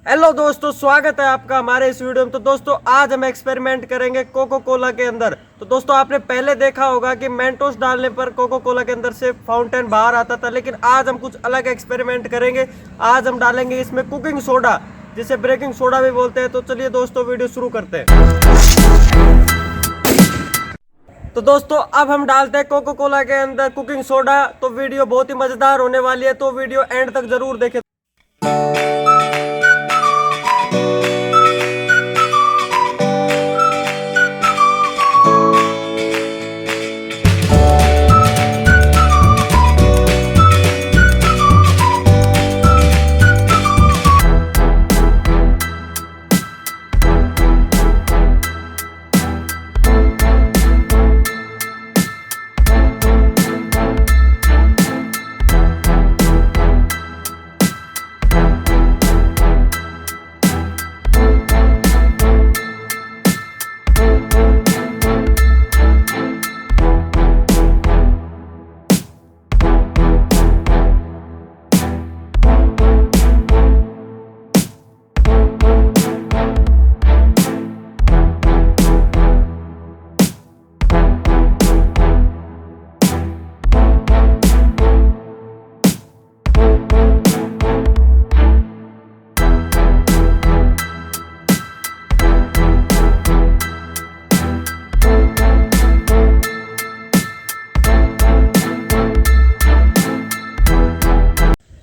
Hello दोस्तों, स्वागत है आपका हमारे इस वीडियो में। तो दोस्तों आज हम एक्सपेरिमेंट करेंगे कोको कोला के अंदर। तो दोस्तों आपने पहले देखा होगा कि मेंटोस डालने पर कोको कोला के अंदर से फाउंटेन बाहर आता था, लेकिन आज हम कुछ अलग एक्सपेरिमेंट करेंगे। आज हम डालेंगे इसमें कुकिंग सोडा, जिसे बेकिंग सोडा भी बोलते हैं। तो चलिए दोस्तों वीडियो शुरू करते हैं। तो दोस्तों अब हम डालते हैं कोको कोला के अंदर कुकिंग सोडा। तो वीडियो बहुत ही मजेदार होने वाली है, तो वीडियो एंड तक जरूर देखें।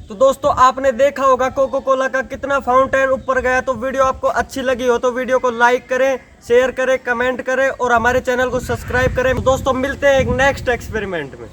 तो दोस्तों आपने देखा होगा कोको कोला का कितना फाउंटेन ऊपर गया। तो वीडियो आपको अच्छी लगी हो तो वीडियो को लाइक करें, शेयर करें, कमेंट करें और हमारे चैनल को सब्सक्राइब करें। दोस्तों मिलते हैं एक नेक्स्ट एक्सपेरिमेंट में।